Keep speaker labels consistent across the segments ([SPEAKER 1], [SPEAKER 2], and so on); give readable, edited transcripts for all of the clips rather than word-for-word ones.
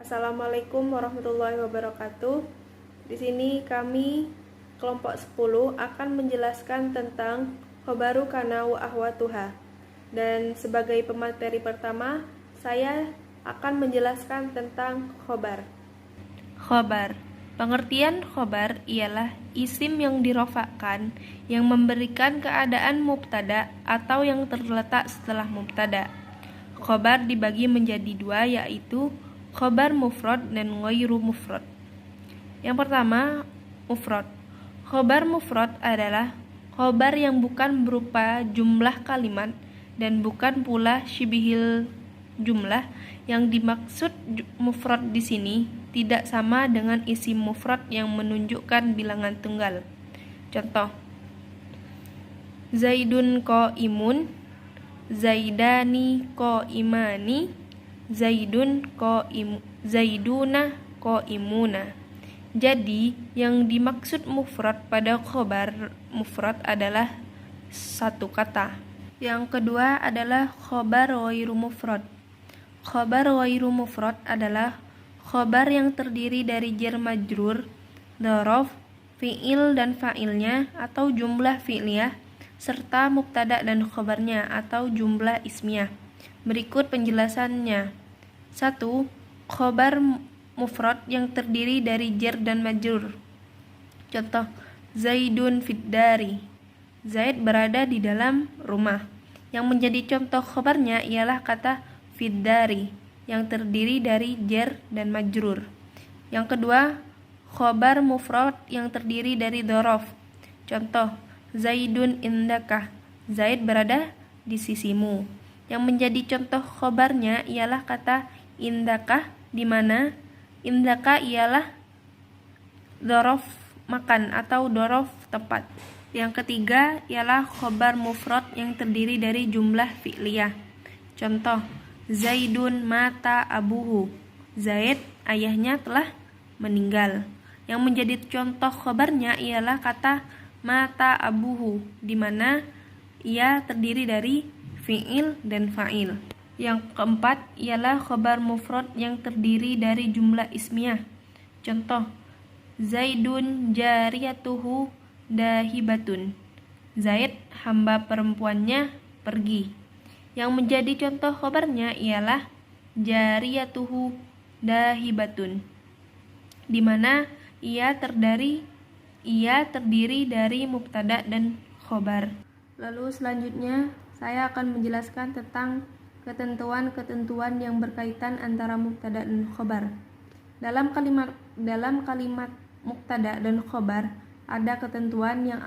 [SPEAKER 1] Assalamualaikum warahmatullahi wabarakatuh. Di sini kami kelompok 10 akan menjelaskan tentang khobaru kana wa ahwatuha. Dan sebagai pemateri pertama, saya akan menjelaskan tentang khobar. Khobar. Pengertian khobar ialah isim yang dirofakkan yang memberikan keadaan mubtada atau yang terletak setelah mubtada. Khobar dibagi menjadi dua, yaitu khobar mufrad dan ghairu mufrad. Yang pertama, mufrad. Khobar mufrad adalah khobar yang bukan berupa jumlah kalimat dan bukan pula syibihil jumlah. Yang dimaksud mufrad di sini tidak sama dengan isim mufrad yang menunjukkan bilangan tunggal. Contoh: Zaidun qaimun, Zaidani qaimani, Zaiduna qaimuna. Jadi, yang dimaksud mufrad pada khobar mufrad adalah satu kata. Yang kedua adalah khobar ghairu mufrad. Khobar ghairu mufrad adalah khobar yang terdiri dari jar majrur, dhorof, fi'il dan fa'ilnya atau jumlah fi'liyah, serta mubtada dan khobarnya atau jumlah ismiyah. Berikut penjelasannya. 1. Khobar mufrad yang terdiri dari jar dan majrur. Contoh: Zaidun fiddari. Zaid berada di dalam rumah. Yang menjadi contoh khobarnya ialah kata fiddari yang terdiri dari jar dan majrur. Yang kedua, khobar mufrad yang terdiri dari dhorof. Contoh: Zaidun indaka. Zaid berada di sisimu. Yang menjadi contoh khobarnya ialah kata indaka, di mana indaka ialah dhorof makan atau dhorof tempat. Yang ketiga ialah khobar mufrad yang terdiri dari jumlah fi'liyah. Contoh: Zaidun mata abuhu. Zaid ayahnya telah meninggal. Yang menjadi contoh khobarnya ialah kata mata abuhu, di mana ia terdiri dari fi'il dan fa'il. Yang keempat ialah khobar mufrad yang terdiri dari jumlah ismiyah. Contoh: Zaidun jariyatuhu dahibatun. Zaid hamba perempuannya pergi. Yang menjadi contoh khobarnya ialah jariyatuhu dahibatun, di mana ia terdiri dari mubtada dan khobar. Lalu selanjutnya saya akan menjelaskan tentang ketentuan-ketentuan yang berkaitan antara mubtada dan khobar. Dalam kalimat mubtada dan khobar ada ketentuannya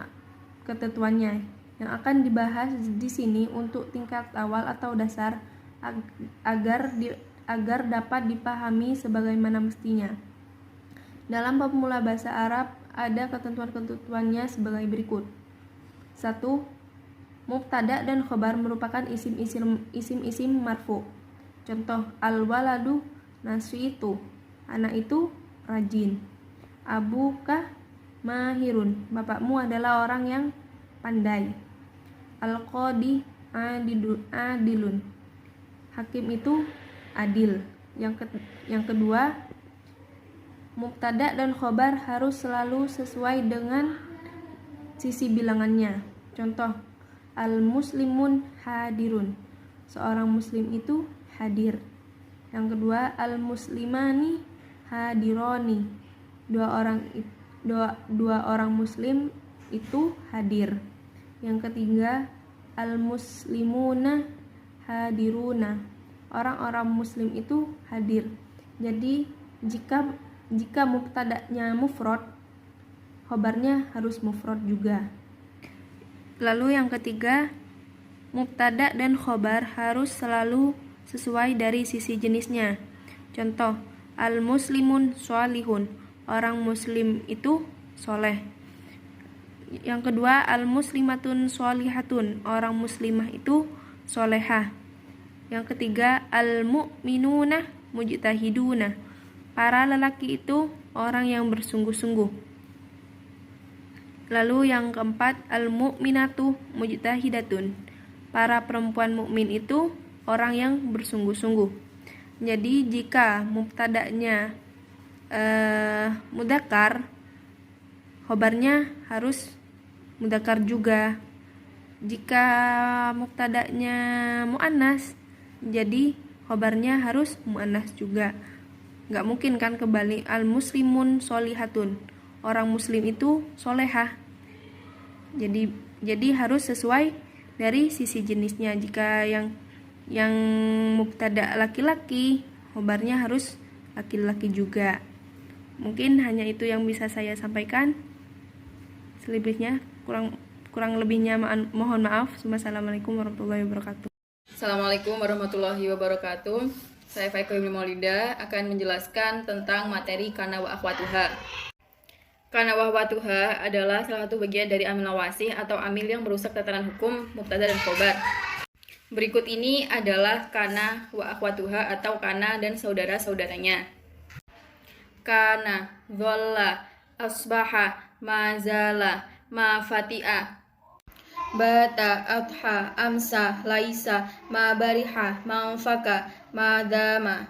[SPEAKER 1] yang akan dibahas di sini untuk tingkat awal atau dasar agar dapat dipahami sebagaimana mestinya. Dalam pemula bahasa Arab ada ketentuan-ketentuannya sebagai berikut. 1. Mubtada dan khobar merupakan isim-isim marfu. Contoh: al-waladu nasyitu. Anak itu rajin. Abuka mahirun. Bapakmu adalah orang yang pandai. Al-qadi adilun. Hakim itu adil. Yang kedua, mubtada dan khobar harus selalu sesuai dengan sisi bilangannya. Contoh: al-muslimun hadirun. Seorang muslim itu hadir. Yang kedua, al-muslimani hadironi. Dua orang muslim itu hadir. Yang ketiga, al-muslimuna hadiruna. Orang-orang muslim itu hadir. Jadi jika mubtadanya mufrad, khobarnya harus mufrad juga. Lalu yang ketiga, mubtada dan khobar harus selalu sesuai dari sisi jenisnya. Contoh: al-muslimun sholihun. Orang muslim itu soleh. Yang kedua, al-muslimatun sholihatun. Orang muslimah itu solehah. Yang ketiga, al-mu'minuna mujtahiduna. Para lelaki itu orang yang bersungguh-sungguh. Lalu yang keempat, al-mu'minatu mujtahidatun. Para perempuan mukmin itu orang yang bersungguh-sungguh. Jadi jika mubtada'nya mudzakkar, khobarnya harus mudzakkar juga. Jika mubtada'nya muannas, jadi khobarnya harus muannas juga. Nggak mungkin kan kebalik, al muslimun solihatun, orang muslim itu solehah. Jadi harus sesuai dari sisi jenisnya. Jika yang mubtada laki-laki, khobarnya harus laki-laki juga. Mungkin hanya itu yang bisa saya sampaikan. Selebihnya kurang lebihnya mohon maaf. Wassalamualaikum warahmatullahi wabarakatuh.
[SPEAKER 2] Assalamualaikum warahmatullahi wabarakatuh. Saya Faiko Ibnu Maulida akan menjelaskan tentang materi kana wa akhwatuha. Kana wa akhwatuha adalah salah satu bagian dari amil nawasih atau amil yang merusak tatanan hukum mubtada dan khobar. Berikut ini adalah kana wa akhwatuha atau kana dan saudara-saudaranya. Kana, dhalla, asbaha, mazala, mafati'a, bata, adha, amsa, laisa, mabariha, manfaka, madama.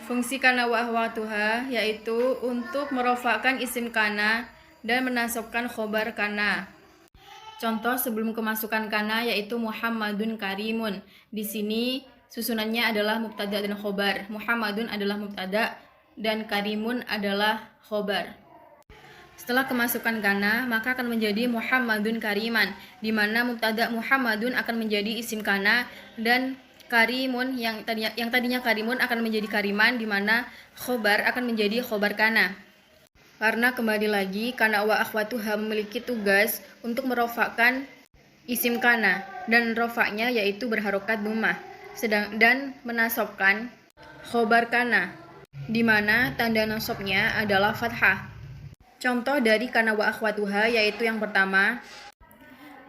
[SPEAKER 2] Fungsi kana wa akhwatuha yaitu untuk merofakkan isim kana dan menasabkan khobar kana. Contoh sebelum kemasukan kana yaitu Muhammadun karimun. Di sini susunannya adalah mubtada dan khobar. Muhammadun adalah mubtada dan karimun adalah khobar. Setelah kemasukan kana, maka akan menjadi Muhammadun kariman, di mana mubtada Muhammadun akan menjadi isim kana dan karimun yang tadinya karimun akan menjadi kariman, di mana khobar akan menjadi khobar kana. Karena kembali lagi kana wa akhwatuha memiliki tugas untuk merofakkan isim kana, dan rofaknya yaitu berharokat dhammah, dan menasobkan khobar kana, di mana tanda nasabnya adalah fathah. Contoh dari kana wa akhwatuha yaitu yang pertama,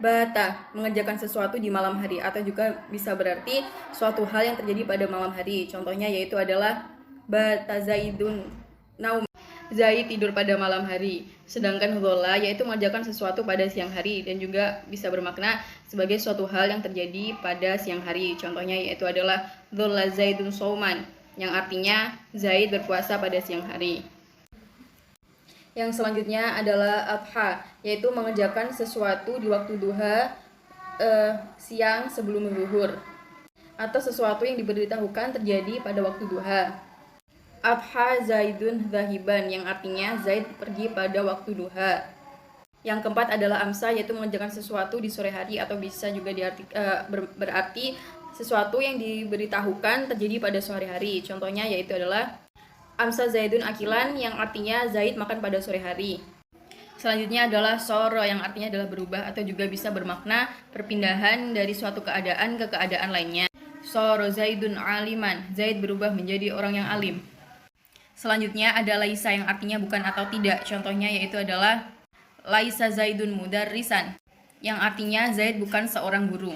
[SPEAKER 2] bata, mengerjakan sesuatu di malam hari, atau juga bisa berarti suatu hal yang terjadi pada malam hari. Contohnya yaitu adalah bata zaidun naum, Zaid tidur pada malam hari. Sedangkan dholla yaitu mengerjakan sesuatu pada siang hari, dan juga bisa bermakna sebagai suatu hal yang terjadi pada siang hari. Contohnya yaitu adalah dholla zaidun shauman, yang artinya Zaid berpuasa pada siang hari. Yang selanjutnya adalah adha, yaitu mengerjakan sesuatu di waktu duha, siang sebelum zuhur, atau sesuatu yang diberitahukan terjadi pada waktu duha. Adha zaidun zahiban, yang artinya Zaid pergi pada waktu duha. Yang keempat adalah amsa, yaitu mengerjakan sesuatu di sore hari, atau bisa juga berarti sesuatu yang diberitahukan terjadi pada sore hari. Contohnya yaitu adalah amsa zaidun akilan, yang artinya Zaid makan pada sore hari. Selanjutnya adalah soro, yang artinya adalah berubah, atau juga bisa bermakna perpindahan dari suatu keadaan ke keadaan lainnya. Soro zaidun aliman, Zaid berubah menjadi orang yang alim. Selanjutnya ada laisa, yang artinya bukan atau tidak. Contohnya yaitu adalah laisa zaidun mudarrisan, yang artinya Zaid bukan seorang guru.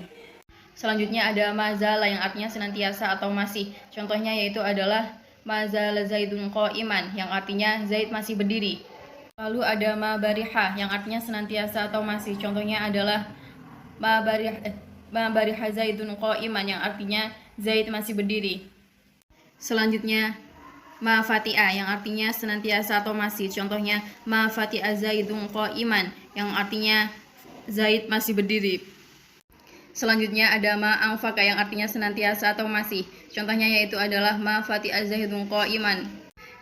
[SPEAKER 2] Selanjutnya ada mazala, yang artinya senantiasa atau masih. Contohnya yaitu adalah mazala zaidun qa'iman, yang artinya Zaid masih berdiri. Lalu ada mabariha, yang artinya senantiasa atau masih. Contohnya adalah mabariha zaidun qa'iman, yang artinya Zaid masih berdiri. Selanjutnya mafati'a, yang artinya senantiasa atau masih. Contohnya mafati'a zaidun qa'iman, yang artinya Zaid masih berdiri. Selanjutnya ada ma'anfaka, yang artinya senantiasa atau masih. Contohnya yaitu adalah mafati'a zaidun qa'iman,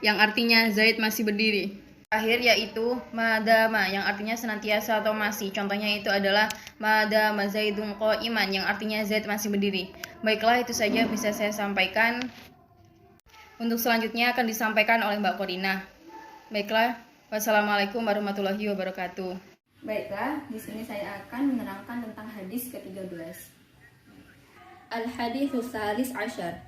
[SPEAKER 2] yang artinya Zaid masih berdiri. Terakhir yaitu madama, yang artinya senantiasa atau masih. Contohnya itu adalah madama zaidun qa'iman, yang artinya Zaid masih berdiri. Baiklah, itu saja bisa saya sampaikan. Untuk selanjutnya akan disampaikan oleh Mbak Korina. Baiklah, wassalamualaikum warahmatullahi wabarakatuh.
[SPEAKER 3] Baiklah, di sini saya akan menerangkan tentang hadis ke-13. Al-haditsus salis asyar.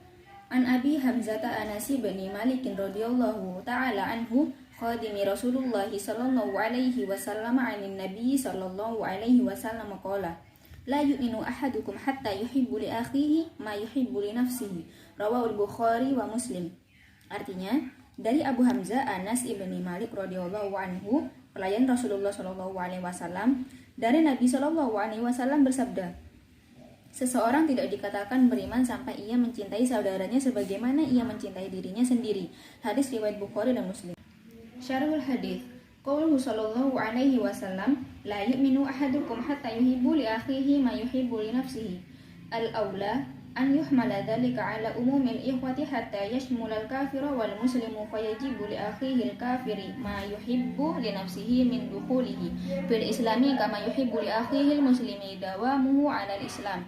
[SPEAKER 3] An Abi Hamzata Anas bin Malik radhiyallahu ta'ala anhu, khadimi Rasulullah sallallahu alaihi wasallam 'anin Nabi sallallahu alaihi wasallam qala: La yu'minu ahadukum hatta yuhibbu li akhihi ma yuhibbu li nafsihi. Rawahul Bukhari wa Muslim. Artinya, dari Abu Hamzah Anas ibni Malik radhiyallahu anhu, pelayan Rasulullah Shallallahu alaihi wasallam, dari Nabi Shallallahu alaihi wasallam bersabda, Seseorang tidak dikatakan beriman sampai ia mencintai saudaranya sebagaimana ia mencintai dirinya sendiri. Hadis riwayat Bukhari dan Muslim. Syarhul hadis. Qauluhu sallallahu alaihi wasallam, la yu'minu ahadukum hatta yuhibbu li akhihi ma yuhibbu li nafsihi. Al-aula an yuhmala dhalika ala umumil ikhwati hatta yashmula al-kafira wal muslimu fayajibu li akhihi al-kafiri ma yuhibbu li nafsihi min dukhulihi fil islami kama yuhibbu li akhihi al-muslimi dawamuhu ala al-islam.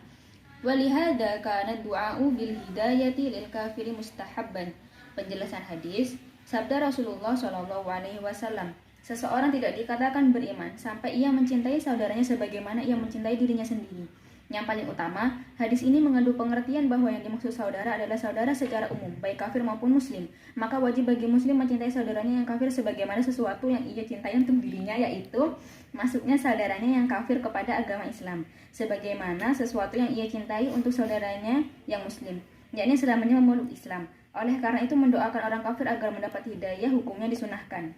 [SPEAKER 3] Walihada kana du'a'u bil hidayati lil kafiri mustahabban. Penjelasan hadis, sabda Rasulullah Shallallahu alaihi wasallam, seseorang tidak dikatakan beriman sampai ia mencintai saudaranya sebagaimana ia mencintai dirinya sendiri. Yang paling utama, hadis ini mengandung pengertian bahwa yang dimaksud saudara adalah saudara secara umum, baik kafir maupun muslim. Maka wajib bagi muslim mencintai saudaranya yang kafir sebagaimana sesuatu yang ia cintai untuk dirinya, yaitu masuknya saudaranya yang kafir kepada agama Islam, sebagaimana sesuatu yang ia cintai untuk saudaranya yang muslim, yakni selamanya memeluk Islam. Oleh karena itu mendoakan orang kafir agar mendapat hidayah hukumnya disunahkan.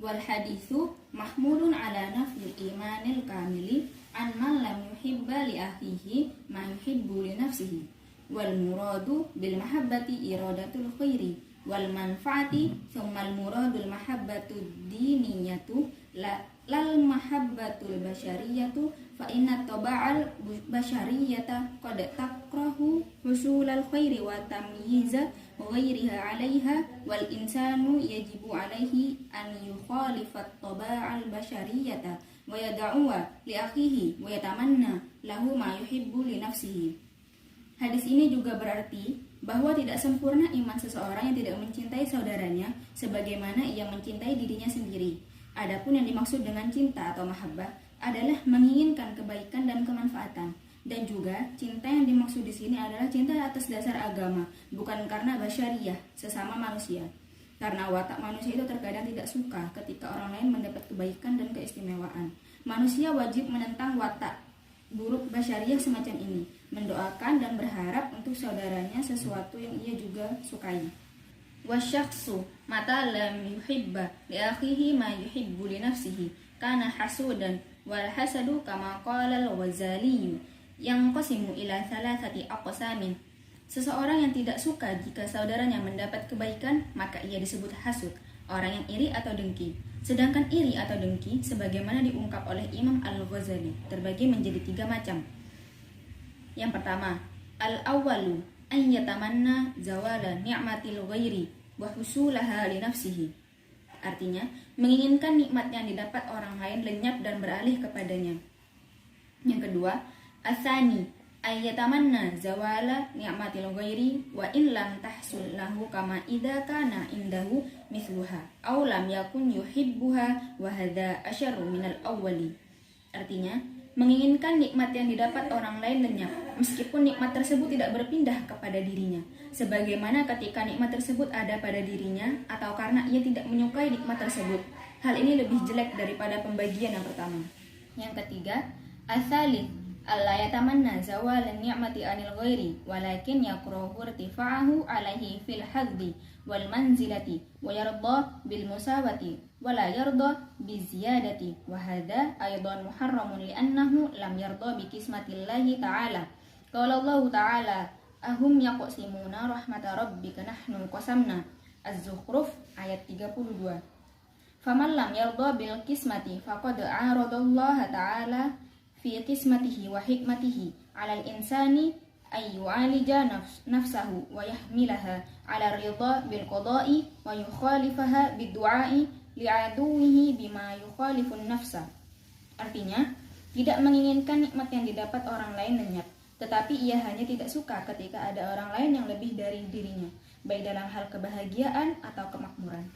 [SPEAKER 3] Wal hadithu mahmulun ala nafil imanil kamili an man lam yuhibba li akhihi ma yuhibbu li nafsihi. Wal muradu bil mahabbati iradatul khairi wal manfaati thumma al muradul mahabbatu diniyatu lal mahabbatul basyariyatu fa inna taba'al basyariyata qad takrahu husulal khairi wa tamyiza ghairiha 'alaiha wal insanu yajibu 'alaihi an yukhalifat taba'al basyariyata wa yad'uwa li akhihi wa yatamanna lahu ma yuhibbu li nafsihi. Hadis ini juga berarti bahwa tidak sempurna iman seseorang yang tidak mencintai saudaranya sebagaimana ia mencintai dirinya sendiri. Adapun yang dimaksud dengan cinta atau mahabbah adalah menginginkan kebaikan dan kemanfaatan. Dan juga cinta yang dimaksud di sini adalah cinta atas dasar agama, bukan karena basyariyah, sesama manusia. Karena watak manusia itu terkadang tidak suka ketika orang lain mendapat kebaikan dan keistimewaan. Manusia wajib menentang watak buruk basyariyah semacam ini, mendoakan dan berharap untuk saudaranya sesuatu yang ia juga sukai. Wasyakhsu mata lam yuhibba li akhihi ma yuhibbu li nafsihi kana hasudan wal hasadu kama qala al-Ghazali yang qasimu ila thalathati aqsamin. Seseorang yang tidak suka jika saudaranya mendapat kebaikan, maka ia disebut hasud, orang yang iri atau dengki. Sedangkan iri atau dengki, sebagaimana diungkap oleh Imam Al-Ghazali, terbagi menjadi 3 macam. Yang pertama, al-awwalu an yatamanna zawala ni'matil ghairi wa husulaha li nafsihi. Artinya, menginginkan nikmat yang didapat orang lain lenyap dan beralih kepadanya. Yang kedua, asani ayatamanna zawala ni'matil ghairi wa in lam tahsul lahu kama idza kana indahu mithluha aw lam yakun yuhibbuha wa hadza asyarru minal awwali. Artinya, menginginkan nikmat yang didapat orang lain lenyap meskipun nikmat tersebut tidak berpindah kepada dirinya, sebagaimana ketika nikmat tersebut ada pada dirinya atau karena ia tidak menyukai nikmat tersebut. Hal ini lebih jelek daripada pembagian yang pertama. Yang ketiga, as-salih alla yatamanna zawal ni'mati anil ghairi walakin yakrahu irtifa'ahu alaihi fil haddi wal manzilati wa yarda bil musawati wa la yarda bi ziyadati wa hadha aidan muharramun li'annahu lam yarda bi qismatillahi ta'ala. Qala Allah ta'ala ahum yaqsimuna rahmata rabbika nahnu qasamna. Az-Zukhruf ayat 32. Faman lam yarda bil qismati faqad a'radallaha ta'ala fi qismatihi wa hikmatihi 'alal insani ay yu'alija nafsahu wa yahmilaha 'ala ridha bil qada'i wa yukhalifaha bid du'a'i li'aduwihi bima yukhalifun nafsa. Artinya, tidak menginginkan nikmat yang didapat orang lain lenyap, tetapi ia hanya tidak suka ketika ada orang lain yang lebih dari dirinya, baik dalam hal kebahagiaan atau kemakmuran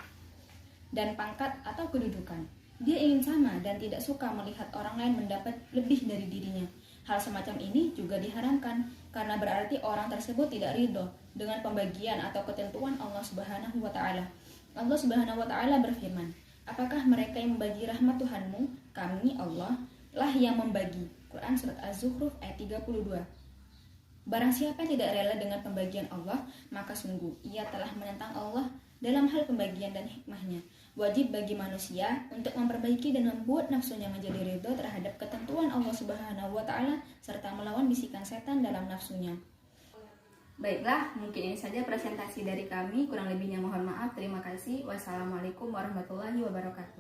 [SPEAKER 3] dan pangkat atau kedudukan. Dia ingin sama dan tidak suka melihat orang lain mendapat lebih dari dirinya. Hal semacam ini juga diharamkan karena berarti orang tersebut tidak ridho dengan pembagian atau ketentuan Allah Subhanahu wa taala. Allah Subhanahu wa taala berfirman, "Apakah mereka yang membagi rahmat Tuhanmu? Kami Allah lah yang membagi." Quran surat Az-Zukhruf ayat 32. Barang siapa yang tidak rela dengan pembagian Allah, maka sungguh ia telah menentang Allah dalam hal pembagian dan hikmahnya. Wajib bagi manusia untuk memperbaiki dan membuat nafsunya menjadi ridho terhadap ketentuan Allah Subhanahu wa Ta'ala serta melawan bisikan setan dalam nafsunya.
[SPEAKER 4] Baiklah, mungkin ini saja presentasi dari kami. Kurang lebihnya mohon maaf. Terima kasih. Wassalamualaikum warahmatullahi wabarakatuh.